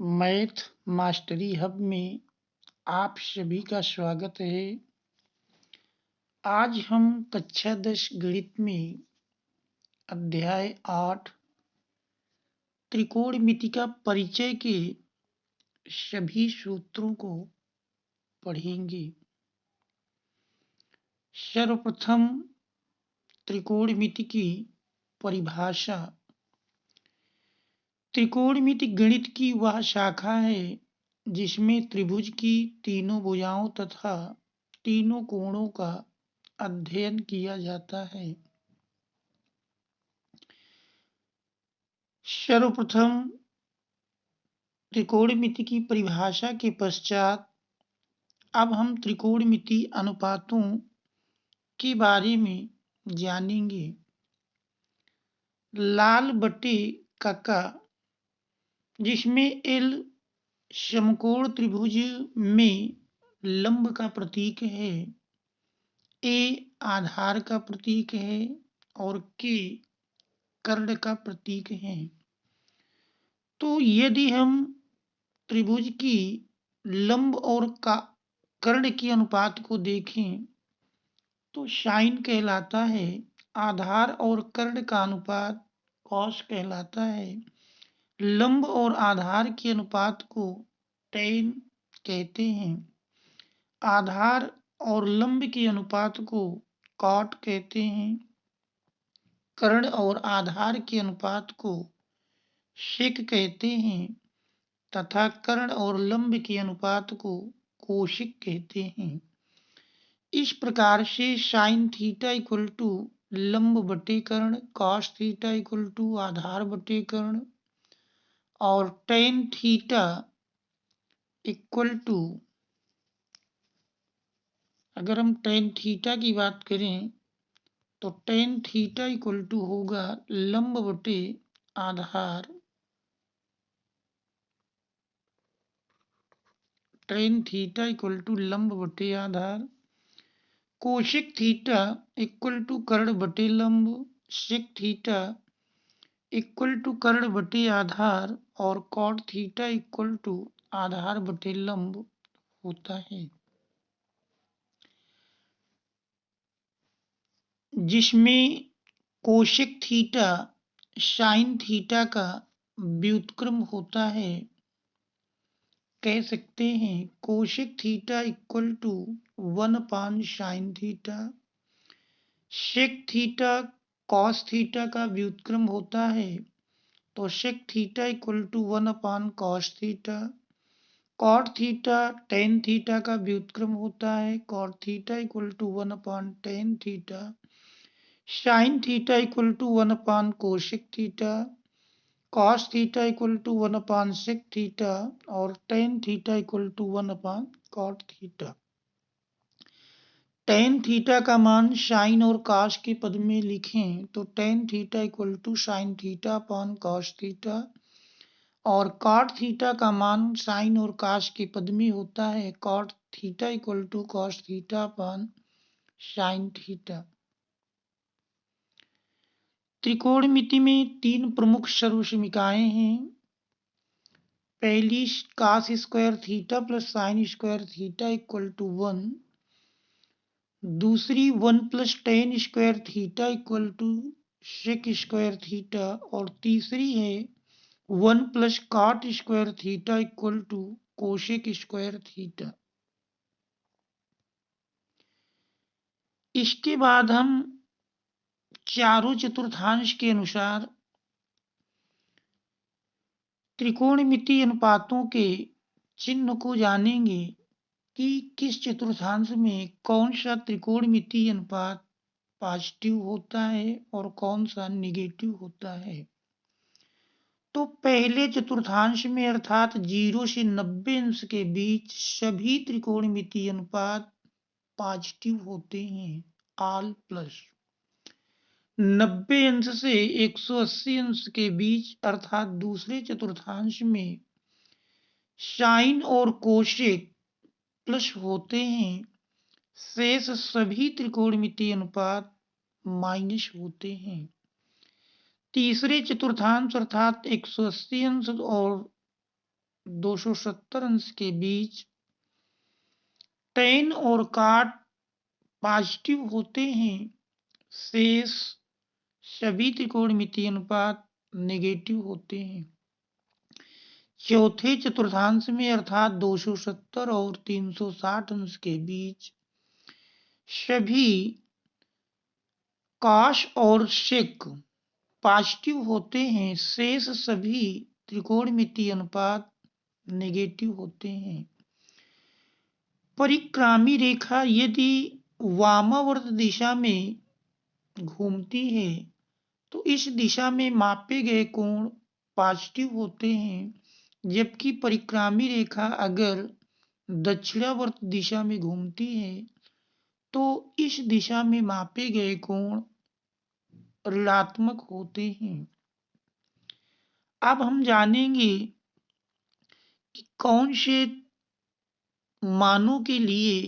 Math mastery hub में आप सभी का स्वागत है। आज हम कक्षा 10 गणित में अध्याय 8 त्रिकोणमिति का परिचय के सभी सूत्रों को पढ़ेंगे। सर्वप्रथम त्रिकोणमिति की परिभाषा। त्रिकोणमिति गणित की वह शाखा है जिसमें त्रिभुज की तीनों भुजाओं तथा तीनों कोणों का अध्ययन किया जाता है। सर्वप्रथम त्रिकोणमिति की परिभाषा के पश्चात अब हम त्रिकोणमिति अनुपातों के बारे में जानेंगे। लाल बटे कका, जिसमें एल समकोण त्रिभुज में लंब का प्रतीक है, ए आधार का प्रतीक है और के कर्ण का प्रतीक है। तो यदि हम त्रिभुज की लंब और कर्ण के अनुपात को देखें तो साइन कहलाता है, आधार और कर्ण का अनुपात कॉस कहलाता है, लंब और आधार के अनुपात को टैन कहते हैं, आधार और लंब के अनुपात को कॉट कहते हैं, कर्ण और आधार के अनुपात को सेक कहते हैं तथा कर्ण और लंब के अनुपात को कोशिक कहते हैं। इस प्रकार से साइन थीटा इक्वल टू लंब बटे कर्ण, कॉस थीटा इक्वल टू आधार बटे कर्ण और टेन थीटा इक्वल टू, अगर हम टेन थीटा की बात करें तो टेन थीटा इक्वल टू होगा लंब बटे आधार, टेन थीटा इक्वल टू लंब बटे आधार, कोशिक थीटा इक्वल टू कर्ण बटे लंब, सेक थीटा इक्वल टू कर्ण बटे आधार और कॉट थीटा इक्वल टू आधार बटे लंब होता है, जिसमें कोशिक थीटा साइन थीटा का व्युत्क्रम होता है। कह सकते हैं cosec theta equal to 1 sine theta, sec theta cos theta का व्युत्क्रम होता है तो sec theta equal to 1 cos theta, cot theta tan theta का व्युत्क्रम होता है, cot theta equal to 1 tan theta, sine theta equal to 1 cosec theta, cos theta equal to 1 sec theta और tan theta equal to 1 cot theta. Tan theta का मान sign और cos के पद में लिखें तो tan theta equal to sine theta upon cos theta और कॉट थीटा का मान साइन और कॉस के पद में होता है cot theta equal to cos theta upon sine theta. त्रिकोणमिति में तीन प्रमुख सर्वसमीकाएं हैं। पहली cos square theta plus sine square theta equal to 1, दूसरी 1 plus tan square theta equal to sec square theta और तीसरी है 1 plus cot square theta equal to cosec square theta. इसके बाद हम चारों चतुर्थांश के अनुसार त्रिकोणमिति अनुपातों के चिन्ह को जानेंगे कि किस चतुर्थांश में कौन सा त्रिकोणमिति अनुपात पॉजिटिव होता है और कौन सा निगेटिव होता है। तो पहले चतुर्थांश में अर्थात 0 से 90 अंश के बीच सभी त्रिकोणमिति अनुपात पॉजिटिव होते हैं, ऑल प्लस। 90 अंश से 180 अंश के बीच अर्थात दूसरे चतुर्थांश में साइन और कोसेक प्लस होते हैं, शेष सभी त्रिकोणमिति अनुपात माइनस होते हैं। तीसरे चतुर्थांश अर्थात 180 अंश और 270 अंश के बीच tan और cot पॉजिटिव होते हैं, शेष सभी त्रिकोणमितीय अनुपात नेगेटिव होते हैं। चौथे चतुर्थांश में अर्थात 270 और 360 अंश के बीच सभी cos और sec पॉजिटिव होते हैं, शेष सभी त्रिकोणमितीय अनुपात नेगेटिव होते हैं। परिक्रामी रेखा यदि वामावर्त दिशा में घूमती है तो इस दिशा में मापे गए कोण पॉजिटिव होते हैं, जबकि परिक्रामी रेखा अगर दक्षिणावर्त दिशा में घूमती है तो इस दिशा में मापे गए कोण ऋणात्मक होते हैं। अब हम जानेंगे कि कौन से मानों के लिए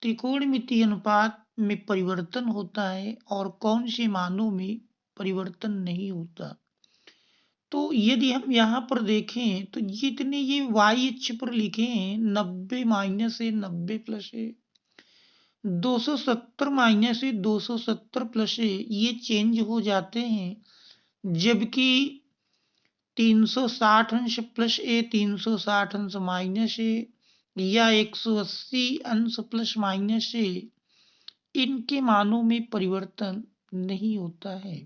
त्रिकोणमितीय अनुपात में परिवर्तन होता है और कौन से मानों में परिवर्तन नहीं होता। तो यदि हम यहाँ पर देखें तो जितने ये y अक्ष पर लिखे हैं 90 माइनस है, 90 प्लस है, 270 माइनस है, 270 प्लस है, ये चेंज हो जाते हैं, जबकि 360 अंश प्लस ए, 360 अंश माइनस ए या 180 अंश प्लस माइनस ए, इनके मानों में परिवर्तन नहीं होता है।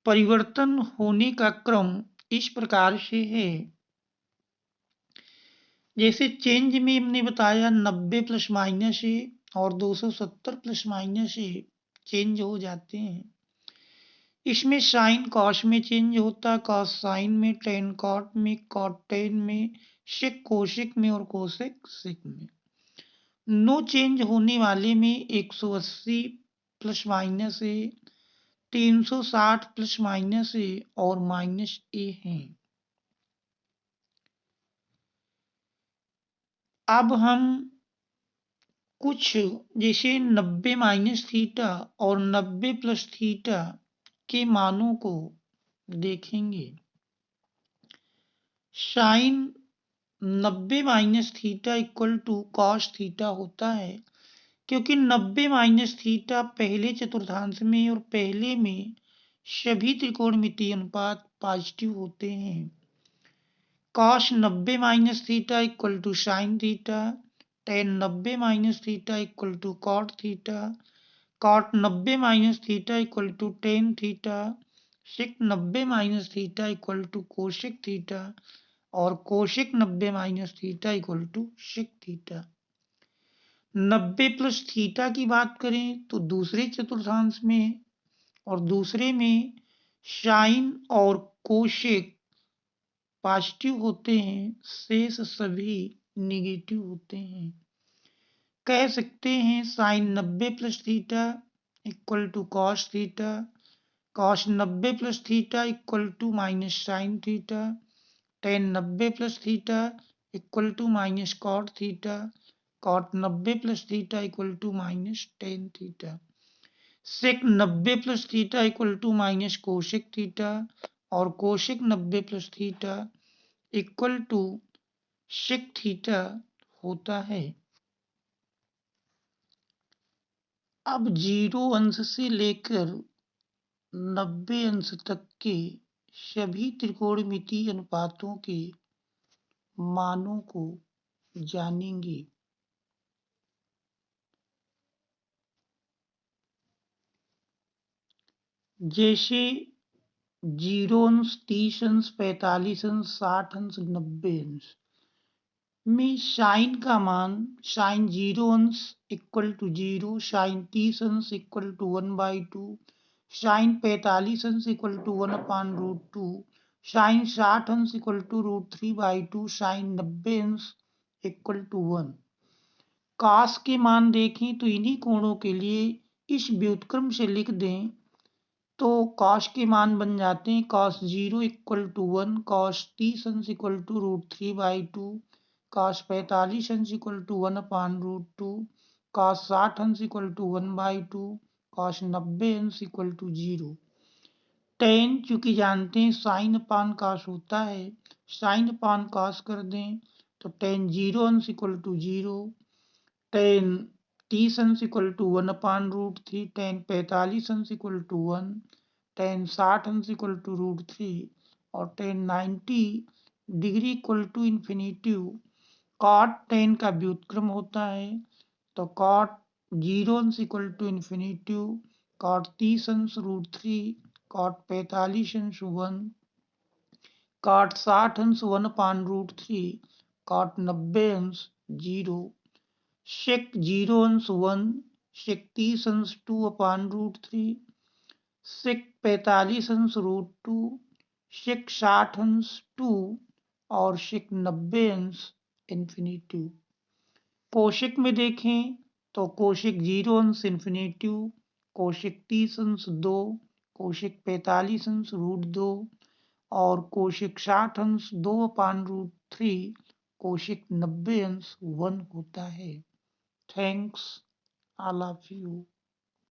परिवर्तन होने का क्रम इस प्रकार से है, जैसे चेंज में हमने बताया 90 प्लस माइनस ए और 270 प्लस माइनस ए चेंज हो जाते हैं। इसमें साइन कॉस में चेंज होता, कॉस साइन में, टेन कॉट में, कॉट टेन में, सेक कोसेक में और कोसेक सेक में। नो चेंज होने वाले में 180 प्लस माइनस ए, 360 प्लस माइनस ए और माइनस ए हैं। अब हम कुछ जैसे 90 माइनस थीटा और 90 प्लस थीटा के मानों को देखेंगे। Sine 90 minus theta equal to cos theta होता है, क्योंकि 90 माइनस थीटा पहले चतुर्थांश में और पहले में सभी त्रिकोणमितीय अनुपात पॉजिटिव होते हैं। Cos 90 minus theta equal to sine theta, tan 90 minus theta equal to cot theta, cot 90 minus theta equal to tan theta, sec 90 minus theta equal to cosec theta और cosec 90 minus theta equal to sec theta. 90 plus theta की बात करें तो दूसरे चतुर्थांश में और दूसरे में साइन और कोसेक पॉजिटिव होते हैं, शेष सभी निगेटिव होते हैं। कह सकते हैं sine 90 plus theta equal to cos theta, cos 90 plus theta equal to minus sine theta, tan 90 plus theta equal to minus cot theta, cot 90 plus theta equal to minus tan theta, sec 90 plus theta equal to minus cosec theta और cosec 90 plus theta equal to sec theta होता है। अब 0 अंश से लेकर 90 अंश तक के सभी त्रिकोणमितीय अनुपातों के मानों को जानेंगे। जैसे 0 अंश, 30 अंश, 45 अंश, 60 अंश, 90 अंश में साइन का मान साइन 0 अंश इक्वल टू 0, साइन 30 अंश इक्वल टू 1/2, साइन 45 अंश इक्वल टू 1/√2, साइन 60 अंश इक्वल टू √3/2, साइन 90 अंश इक्वल टू 1। कॉस के मान देखें तो इन्हीं कोणों के लिए इस व्युत्क्रम से लिख दें तो कॉस के मान बन जाते हैं कॉस 0 इक्वल टू 1, कॉस 30 अंश इक्वल टू √3/2, कॉस 45 अंश इक्वल टू 1/√2, कॉस 60 अंश इक्वल टू 1/2, कॉस 90 अंश इक्वल टू 0। टेन चूंकि जानते हैं साइन अपान कॉस होता है, साइन अपान कॉस कर दें तो टेन 0 अंश इक्वल टू 0, टेन 30 अंश इक्वल टू 1/√3, टेन 45 अंश इक्वल टू 1, टेन 60 अंश इक्वल टू √3 और tan 90 degree equal to infinitive. Cot tan का व्युत्क्रम होता है तो कॉट 0 अंश इक्वल टू इन्फिनिटिव, कॉट 30 अंश √3, कॉट 45 अंश 1, कॉट 60 अंश 1/√3, कॉट 90 अंश 0, शेक 0 अंश 1, शेक 30 अंश 2/√3, शेक 45 अंश √2, शेक 60 अंश 2 और शेक 90 अंश इन्फिनिटिव। कोशिक में देखें तो कोशिक 0 अंश इन्फिनिटिव, कोशिक 30 अंश 2, कोशिक 45 अंश √2 और कोशिक 60 अंश 2/√3, कोशिक 90 अंश 1 होता है। Thanks all of you.